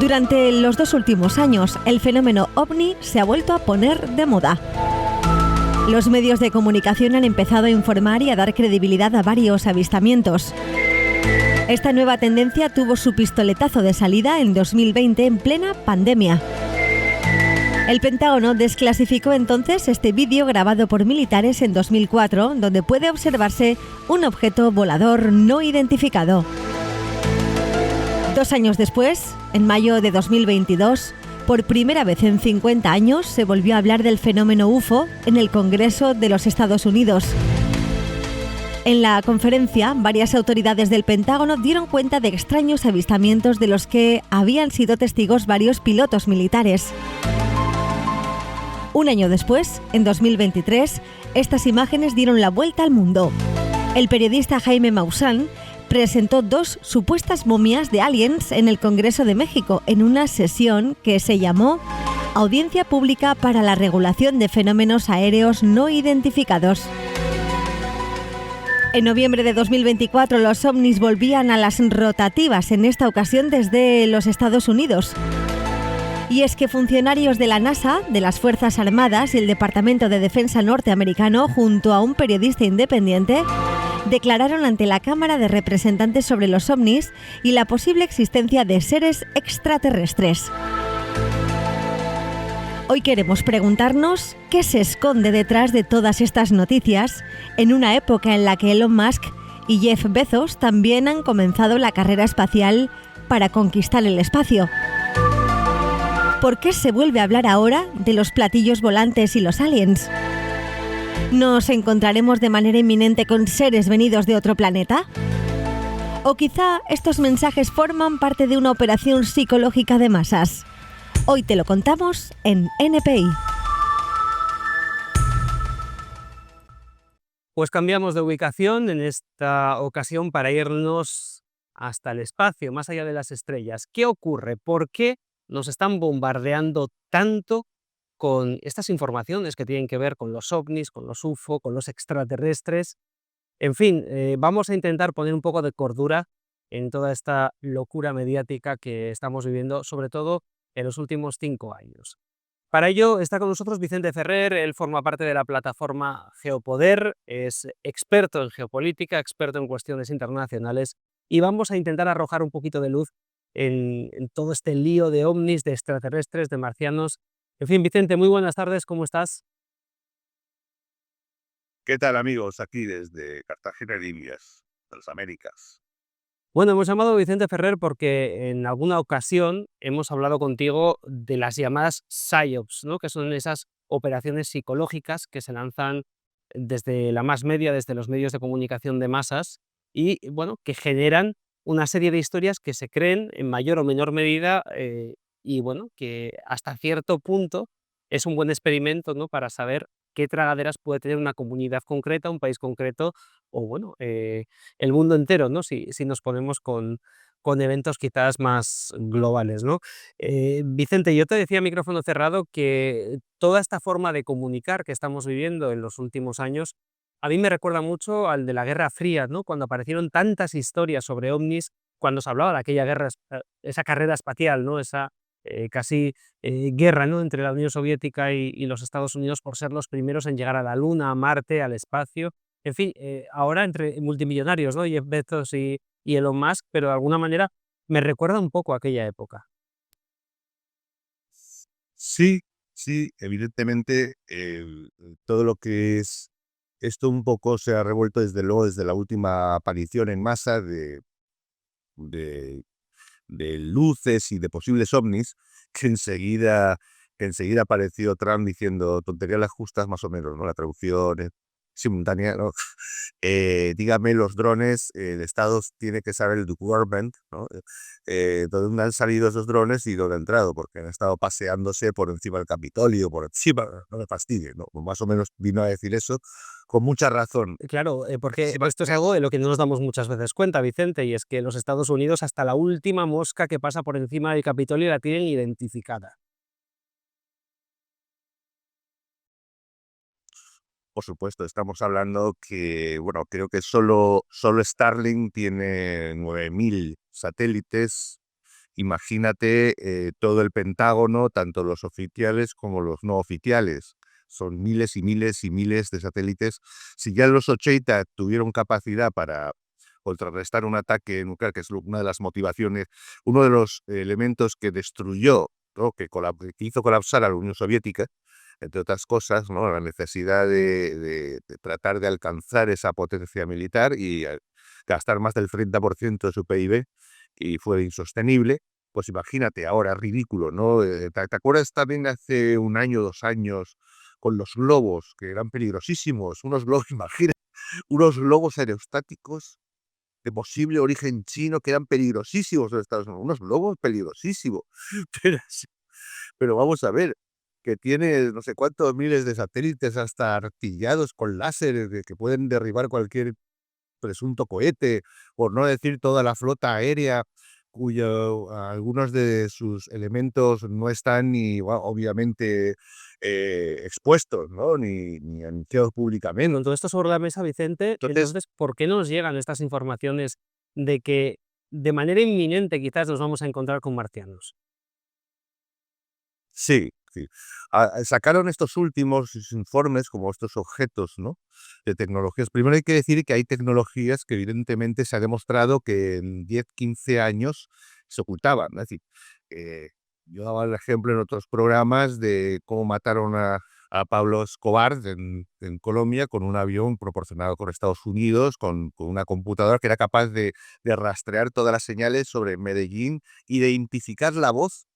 Durante los 2 últimos años, el fenómeno ovni se ha vuelto a poner de moda. Los medios de comunicación han empezado a informar y a dar credibilidad a varios avistamientos. Esta nueva tendencia tuvo su pistoletazo de salida en 2020 en plena pandemia. El Pentágono desclasificó entonces este vídeo grabado por militares en 2004, donde puede observarse un objeto volador no identificado. 2 años después, en mayo de 2022, por primera vez en 50 años se volvió a hablar del fenómeno UFO en el Congreso de los Estados Unidos. En la conferencia, varias autoridades del Pentágono dieron cuenta de extraños avistamientos de los que habían sido testigos varios pilotos militares. Un año después, en 2023, estas imágenes dieron la vuelta al mundo. El periodista Jaime Maussan presentó 2 supuestas momias de aliens en el Congreso de México en una sesión que se llamó Audiencia Pública para la Regulación de Fenómenos Aéreos No Identificados. En noviembre de 2024, los ovnis volvían a las rotativas, en esta ocasión desde los Estados Unidos. Y es que funcionarios de la NASA, de las Fuerzas Armadas y el Departamento de Defensa norteamericano, junto a un periodista independiente, declararon ante la Cámara de Representantes sobre los ovnis y la posible existencia de seres extraterrestres. Hoy queremos preguntarnos qué se esconde detrás de todas estas noticias en una época en la que Elon Musk y Jeff Bezos también han comenzado la carrera espacial para conquistar el espacio. ¿Por qué se vuelve a hablar ahora de los platillos volantes y los aliens? ¿Nos encontraremos de manera inminente con seres venidos de otro planeta? ¿O quizá estos mensajes forman parte de una operación psicológica de masas? Hoy te lo contamos en NPI. Pues cambiamos de ubicación en esta ocasión para irnos hasta el espacio, más allá de las estrellas. ¿Qué ocurre? ¿Por qué nos están bombardeando tanto con estas informaciones que tienen que ver con los ovnis, con los UFO, con los extraterrestres? En fin, vamos a intentar poner un poco de cordura en toda esta locura mediática que estamos viviendo, sobre todo en los últimos 5 años. Para ello está con nosotros Vicente Ferrer. Él forma parte de la plataforma Geopoder, es experto en geopolítica, experto en cuestiones internacionales, y vamos a intentar arrojar un poquito de luz en todo este lío de ovnis, de extraterrestres, de marcianos. En fin, Vicente, muy buenas tardes, ¿cómo estás? ¿Qué tal, amigos? Aquí desde Cartagena de Indias, de las Américas. Bueno, hemos llamado a Vicente Ferrer porque en alguna ocasión hemos hablado contigo de las llamadas PSYOPs, ¿no? Que son esas operaciones psicológicas que se lanzan desde la más media, desde los medios de comunicación de masas y, bueno, que generan una serie de historias que se creen en mayor o menor medida y, bueno, que hasta cierto punto es un buen experimento, ¿no? Para saber qué tragaderas puede tener una comunidad concreta, un país concreto o, bueno, el mundo entero, ¿no? Si nos ponemos con eventos quizás más globales, ¿no? Vicente, yo te decía a micrófono cerrado que toda esta forma de comunicar que estamos viviendo en los últimos años, a mí me recuerda mucho al de la Guerra Fría, ¿no? Cuando aparecieron tantas historias sobre ovnis, cuando se hablaba de aquella guerra, esa carrera espacial, ¿no? Esa casi guerra, ¿no? Entre la Unión Soviética y los Estados Unidos por ser los primeros en llegar a la Luna, a Marte, al espacio. En fin, ahora entre multimillonarios, ¿no? Jeff Bezos y Elon Musk, pero de alguna manera me recuerda un poco a aquella época. Sí, sí, evidentemente, todo lo que es esto un poco se ha revuelto desde luego desde la última aparición en masa de, de luces y de posibles ovnis, que enseguida apareció Trump diciendo tonterías las justas más o menos, ¿no? La traducción simultánea, ¿no? Dígame los drones, el Estado tiene que saber el government, ¿no? Dónde han salido esos drones y dónde han entrado, porque han estado paseándose por encima del Capitolio, por encima, no me fastidie, ¿no? Más o menos vino a decir eso con mucha razón. Claro, porque esto es algo de lo que no nos damos muchas veces cuenta, Vicente, y es que los Estados Unidos hasta la última mosca que pasa por encima del Capitolio la tienen identificada. Por supuesto, estamos hablando que, bueno, creo que solo Starlink tiene 9.000 satélites imagínate todo el Pentágono, tanto los oficiales como los no oficiales. Son miles y miles y miles de satélites. Si ya en los 80 tuvieron capacidad para contrarrestar un ataque nuclear, que es una de las motivaciones, uno de los elementos que destruyó, ¿no? Que hizo colapsar a la Unión Soviética, entre otras cosas, ¿no? La necesidad de tratar de alcanzar esa potencia militar y gastar más del 30% de su PIB, y fue insostenible. Pues imagínate ahora, ridículo, ¿no? ¿Te acuerdas también hace un año, 2 años, con los globos, que eran peligrosísimos? Unos globos, imagínate, unos globos aerostáticos de posible origen chino que eran peligrosísimos en Estados Unidos. Unos globos peligrosísimos. Pero, pero vamos a ver, que tiene no sé cuántos miles de satélites hasta artillados con láseres que pueden derribar cualquier presunto cohete, por no decir toda la flota aérea, cuyo algunos de sus elementos no están ni, obviamente, expuestos, ¿no? Ni anunciados públicamente. Con todo esto sobre la mesa, Vicente, Entonces, entonces, ¿por qué nos llegan estas informaciones de que de manera inminente quizás nos vamos a encontrar con marcianos? sí, sí. Sacaron estos últimos informes como estos objetos, ¿no? De tecnologías. Primero hay que decir que hay tecnologías que evidentemente se ha demostrado que en 10, 15 años se ocultaban, ¿no? Es decir, eh, yo daba el ejemplo en otros programas de cómo mataron a Pablo Escobar en Colombia con un avión proporcionado por Estados Unidos, con una computadora que era capaz de rastrear todas las señales sobre Medellín, identificar la voz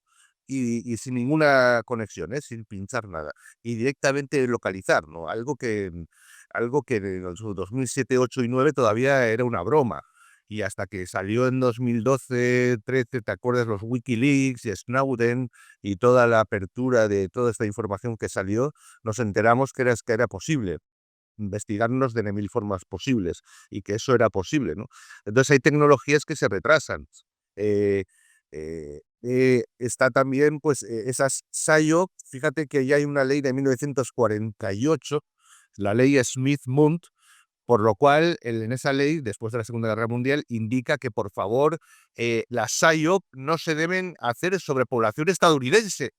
y sin ninguna conexión, sin pinchar nada, y directamente localizar, ¿no? Algo que en los 2007, 8 y 9 todavía era una broma. Y hasta que salió en 2012, 13, ¿te acuerdas? Los Wikileaks y Snowden y toda la apertura de toda esta información que salió, nos enteramos que era posible investigarnos de 1000 formas posibles y que eso era posible, ¿no? Entonces hay tecnologías que se retrasan. Eh, Está también, pues, esas SIOP. Fíjate que ya hay una ley de 1948, la ley Smith-Mundt, por lo cual en esa ley, después de la Segunda Guerra Mundial, indica que, por favor, las SIOP no se deben hacer sobre población estadounidense.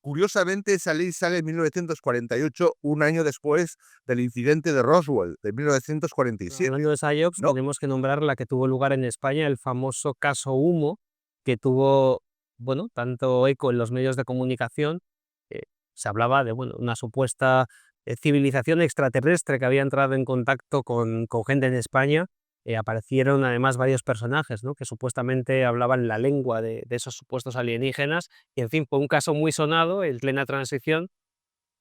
Curiosamente, esa ley sale en 1948, un año después del incidente de Roswell, de 1947, Hablando de PSYOPs, ¿no? tenemos que nombrar la que tuvo lugar en España, el famoso caso Humo, que tuvo, bueno, tanto eco en los medios de comunicación. eh, Se hablaba de, bueno, una supuesta civilización extraterrestre que había entrado en contacto con gente en España. Aparecieron además varios personajes, ¿no?, que supuestamente hablaban la lengua de esos supuestos alienígenas, y en fin, fue un caso muy sonado en plena transición.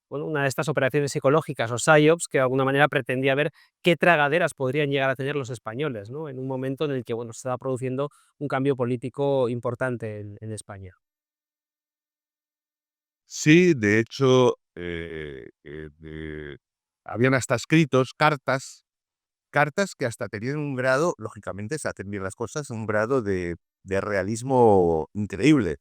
Bueno, una de estas operaciones psicológicas o PSYOPs que de alguna manera pretendía ver qué tragaderas podrían llegar a tener los españoles, ¿no?, en un momento en el que, bueno, se estaba produciendo un cambio político importante en España. Sí, de hecho, habían hasta escritos cartas que hasta tenían un grado, lógicamente se hacen bien las cosas, un grado de realismo increíble.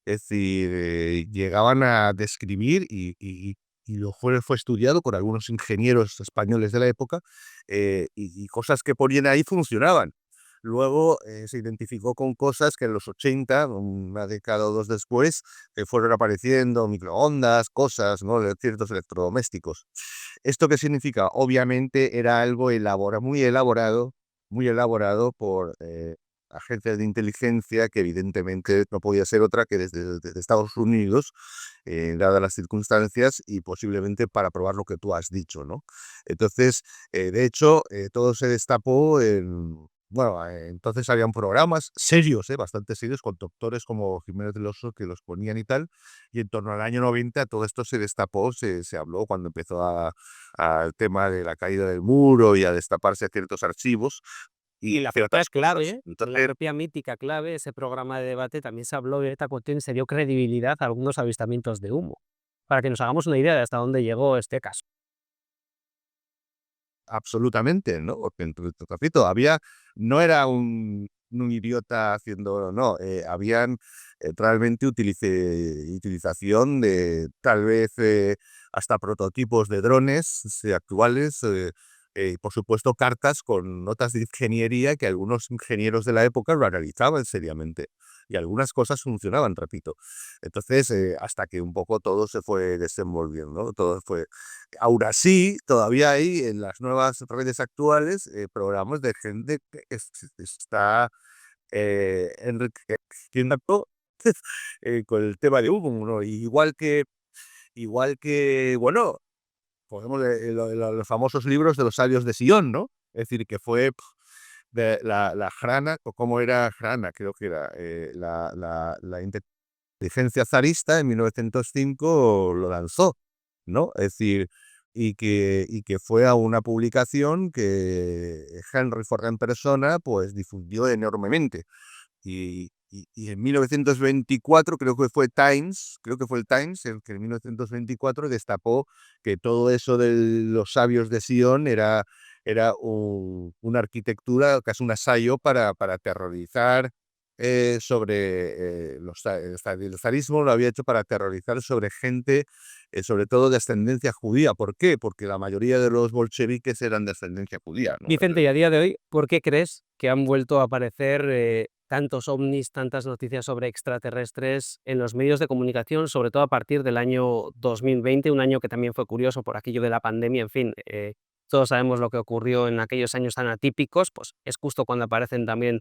Es decir, llegaban a describir y lo fue estudiado por algunos ingenieros españoles de la época, y cosas que ponían ahí funcionaban. Luego se identificó con cosas que en los 80, una década o dos después, fueron apareciendo microondas, cosas, ¿no?, de ciertos electrodomésticos. ¿Esto qué significa? Obviamente era algo muy elaborado por agencias de inteligencia, que evidentemente no podía ser otra que desde Estados Unidos, dadas las circunstancias, y posiblemente para probar lo que tú has dicho, ¿no? Entonces, de hecho, todo se destapó bueno, entonces habían programas serios, bastante serios, con doctores como Jiménez del Oso que los ponían y tal, y en torno al año 90 todo esto se destapó, se habló cuando empezó al tema de la caída del muro y a destaparse ciertos archivos Y la propia ciertas clave, cosas. la Entonces, propia mítica clave, ese programa de debate, también se habló de esta cuestión y se dio credibilidad a algunos avistamientos de humo, para que nos hagamos una idea de hasta dónde llegó este caso. absolutamente, ¿no? Porque, repito, no era un idiota haciendo, no, habían realmente utilización de tal vez hasta prototipos de drones actuales, por supuesto, cartas con notas de ingeniería que algunos ingenieros de la época lo analizaban seriamente. Y algunas cosas funcionaban, repito. Entonces, hasta que un poco todo se fue desenvolviendo, ¿no? Todo fue... Ahora sí, todavía hay en las nuevas redes actuales programas de gente que está enriqueciendo con el tema de Hugo, ¿no? Igual que, bueno, podemos los famosos libros de los sabios de Sion, ¿no? Es decir, que fue de la Jrana, o cómo era Jrana, creo que era la inteligencia zarista en 1905 lo lanzó, ¿no? Es decir, y que fue a una publicación que Henry Ford en persona pues difundió enormemente. Y en 1924 creo que fue el Times el que en 1924 destapó que todo eso de los sabios de Sion era una arquitectura, casi un ensayo para aterrorizar sobre el zarismo lo había hecho para aterrorizar sobre gente, sobre todo de ascendencia judía. ¿Por qué? Porque la mayoría de los bolcheviques eran de ascendencia judía, ¿no? Vicente, y a día de hoy, ¿por qué crees que han vuelto a aparecer tantos ovnis, tantas noticias sobre extraterrestres en los medios de comunicación, sobre todo a partir del año 2020, un año que también fue curioso por aquello de la pandemia? En fin, todos sabemos lo que ocurrió en aquellos años tan atípicos, pues es justo cuando aparecen también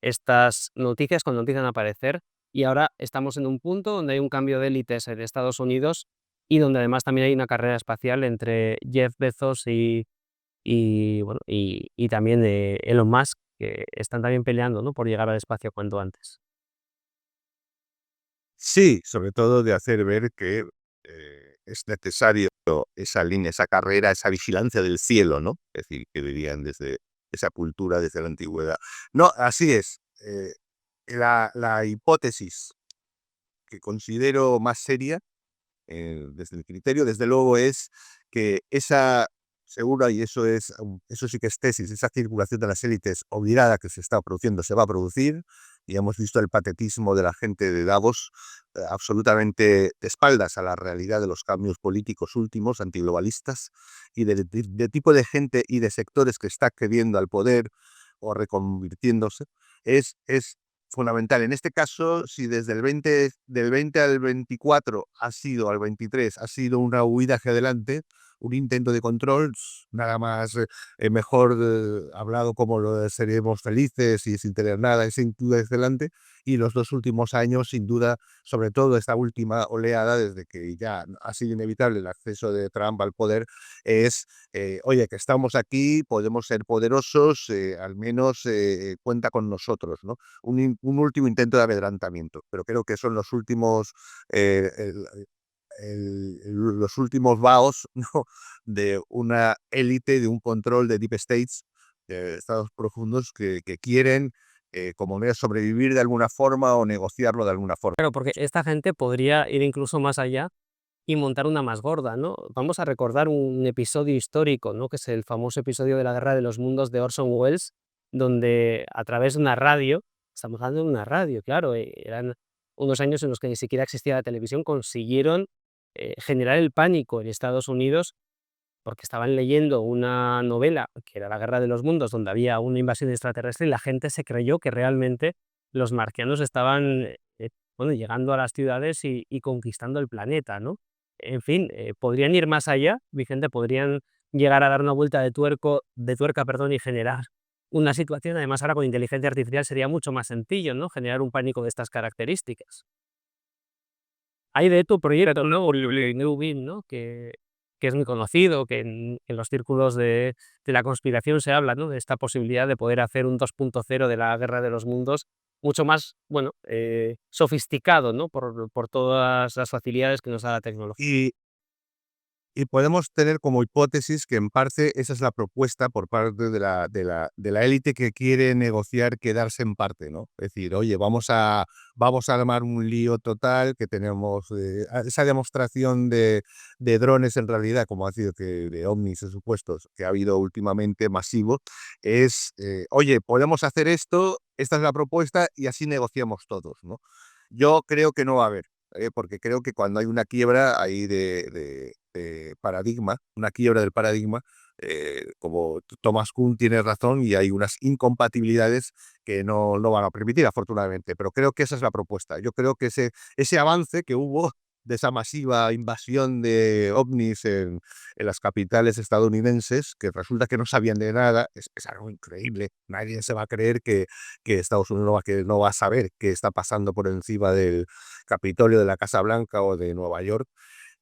estas noticias, cuando empiezan a aparecer, y ahora estamos en un punto donde hay un cambio de élites en Estados Unidos y donde además también hay una carrera espacial entre Jeff Bezos y bueno, y también de Elon Musk, que están también peleando, ¿no?, por llegar al espacio cuanto antes. Sí, sobre todo de hacer ver que es necesario esa línea, esa carrera, esa vigilancia del cielo, ¿no? Es decir, que dirían desde esa cultura, desde la antigüedad. No, así es. La hipótesis que considero más seria desde el criterio, desde luego, es que esa segura, y eso sí que es tesis, esa circulación de las élites obligada que se está produciendo, se va a producir, y hemos visto el patetismo de la gente de Davos, absolutamente de espaldas a la realidad de los cambios políticos últimos, antiglobalistas, y de tipo de gente y de sectores que está accediendo al poder o reconvirtiéndose, es fundamental. En este caso, si desde del 20 al 24 al 23 ha sido una huida hacia adelante, un intento de control, nada más mejor hablado como lo de seremos felices y sin tener nada, es sin duda excelente. Y los 2 últimos años, sin duda, sobre todo esta última oleada, desde que ya ha sido inevitable el acceso de Trump al poder, es, oye, que estamos aquí, podemos ser poderosos, al menos cuenta con nosotros, ¿no? Un último intento de amedrentamiento, pero creo que son los últimos, los últimos vaos, ¿no?, de una élite, de un control de deep states, de estados profundos que quieren como sobrevivir de alguna forma o negociarlo de alguna forma. Claro, porque esta gente podría ir incluso más allá y montar una más gorda, ¿no? Vamos a recordar un episodio histórico, ¿no?, que es el famoso episodio de la Guerra de los Mundos de Orson Welles, donde a través de una radio, estamos hablando de una radio, claro, eran unos años en los que ni siquiera existía la televisión, consiguieron generar el pánico en Estados Unidos porque estaban leyendo una novela que era La Guerra de los Mundos, donde había una invasión extraterrestre y la gente se creyó que realmente los marcianos estaban bueno, llegando a las ciudades y conquistando el planeta, ¿no? En fin, podrían ir más allá, Vicente, podrían llegar a dar una vuelta de tuerca, perdón, y generar una situación, además ahora con inteligencia artificial sería mucho más sencillo, ¿no?, generar un pánico de estas características. Hay de tu proyecto, ¿no?, el New Beam, ¿no?, que es muy conocido, que en los círculos de la conspiración se habla, ¿no?, de esta posibilidad de poder hacer un 2.0 de la Guerra de los Mundos mucho más, bueno, sofisticado, ¿no?, por todas las facilidades que nos da la tecnología. Y podemos tener como hipótesis que en parte esa es la propuesta por parte de la élite que quiere negociar quedarse en parte, ¿no? Es decir, oye, vamos a armar un lío total, que tenemos esa demostración de drones en realidad, como ha sido que de ovnis en supuestos, que ha habido últimamente masivo, es, oye, podemos hacer esto, esta es la propuesta y así negociamos todos, ¿no? Yo creo que no va a haber. Porque creo que cuando hay una quiebra ahí de paradigma, una quiebra del paradigma, como Thomas Kuhn tiene razón y hay unas incompatibilidades que no van a permitir, afortunadamente. Pero creo que esa es la propuesta. Yo creo que ese avance que hubo de esa masiva invasión de ovnis en las capitales estadounidenses, que resulta que no sabían de nada, es algo increíble. Nadie se va a creer que Estados Unidos no va a saber qué está pasando por encima del Capitolio de la Casa Blanca o de Nueva York.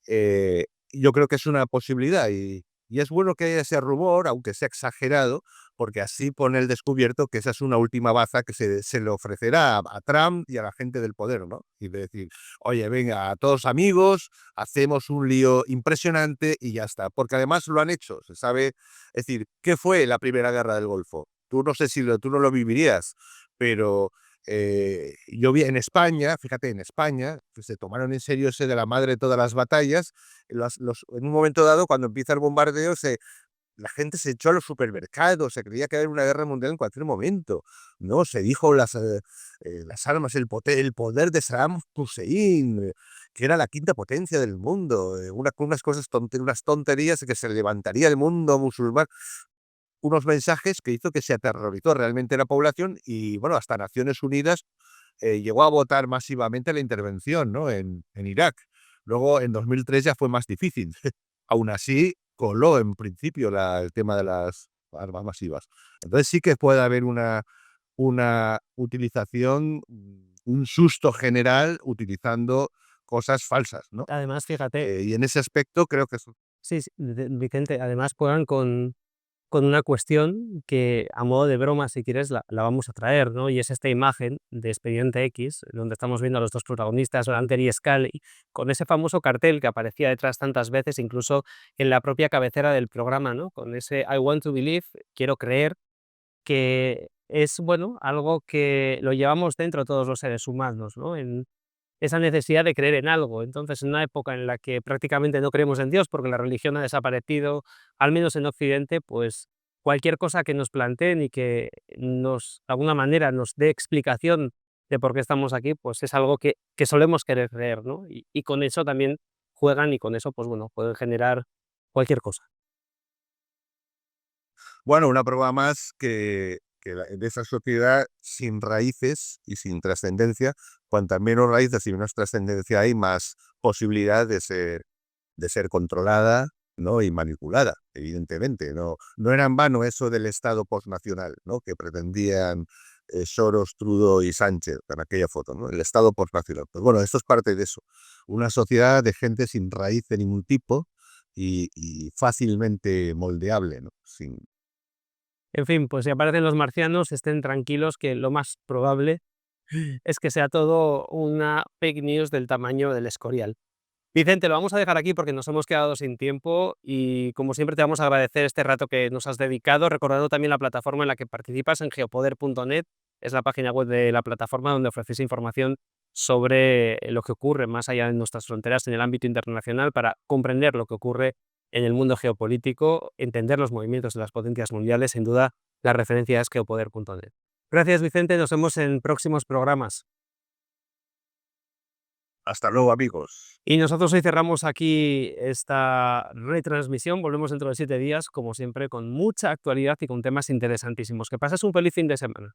Yo creo que es una posibilidad y es bueno que haya ese rumor, aunque sea exagerado, porque así pone el descubierto que esa es una última baza que se le ofrecerá a Trump y a la gente del poder, ¿no? Y de decir, oye, venga, a todos amigos, hacemos un lío impresionante y ya está. Porque además lo han hecho, se sabe. Es decir, ¿qué fue la Primera Guerra del Golfo? Tú no sé si tú no lo vivirías, pero yo vi en España, fíjate, en España, que se tomaron en serio ese de la madre de todas las batallas. En un momento dado, cuando empieza el bombardeo, la gente se echó a los supermercados, se creía que había una guerra mundial en cualquier momento, ¿no? Se dijo las armas, el poder de Saddam Hussein, que era la quinta potencia del mundo, unas cosas, unas tonterías, que se levantaría el mundo musulmán. Unos mensajes que hizo que se aterrorizó realmente la población y, bueno, hasta Naciones Unidas llegó a votar masivamente la intervención, ¿no? en Irak. Luego, en 2003 ya fue más difícil. Aún así, coló en principio el tema de las armas masivas. Entonces sí que puede haber una utilización, un susto general utilizando cosas falsas, ¿no? Además, fíjate, Y en ese aspecto creo que sí, Vicente, además juegan con una cuestión que, a modo de broma, si quieres, la vamos a traer, ¿no? Y es esta imagen de Expediente X, donde estamos viendo a los dos protagonistas, Hunter y Scully, con ese famoso cartel que aparecía detrás tantas veces, incluso en la propia cabecera del programa, ¿no? Con ese I want to believe, quiero creer, que es, bueno, algo que lo llevamos dentro todos los seres humanos, ¿no? En esa necesidad de creer en algo. Entonces, en una época en la que prácticamente no creemos en Dios porque la religión ha desaparecido, al menos en Occidente, pues cualquier cosa que nos planteen y que de alguna manera nos dé explicación de por qué estamos aquí, pues es algo que solemos querer creer, ¿no? Y con eso también juegan y con eso, pues bueno, pueden generar cualquier cosa. bueno, una prueba más de esa sociedad sin raíces y sin trascendencia, cuantas menos raíces y menos trascendencia hay, más posibilidad de ser controlada, ¿no? y manipulada, evidentemente. No era en vano eso del Estado postnacional, ¿no? que pretendían Soros, Trudeau y Sánchez en aquella foto, ¿no? El Estado postnacional. Pues bueno, esto es parte de eso. Una sociedad de gente sin raíz de ningún tipo y fácilmente moldeable, ¿no? En fin, pues si aparecen los marcianos, estén tranquilos que lo más probable es que sea todo una fake news del tamaño del Escorial. Vicente, lo vamos a dejar aquí porque nos hemos quedado sin tiempo y, como siempre, te vamos a agradecer este rato que nos has dedicado, recordando también la plataforma en la que participas, en geopoder.net. Es la página web de la plataforma donde ofreces información sobre lo que ocurre más allá de nuestras fronteras en el ámbito internacional para comprender lo que ocurre en el mundo geopolítico, entender los movimientos de las potencias mundiales. Sin duda, la referencia es geopoder.net. Gracias, Vicente. Nos vemos en próximos programas. Hasta luego, amigos. Y nosotros hoy cerramos aquí esta retransmisión. Volvemos dentro de 7 días, como siempre, con mucha actualidad y con temas interesantísimos. Que pases un feliz fin de semana.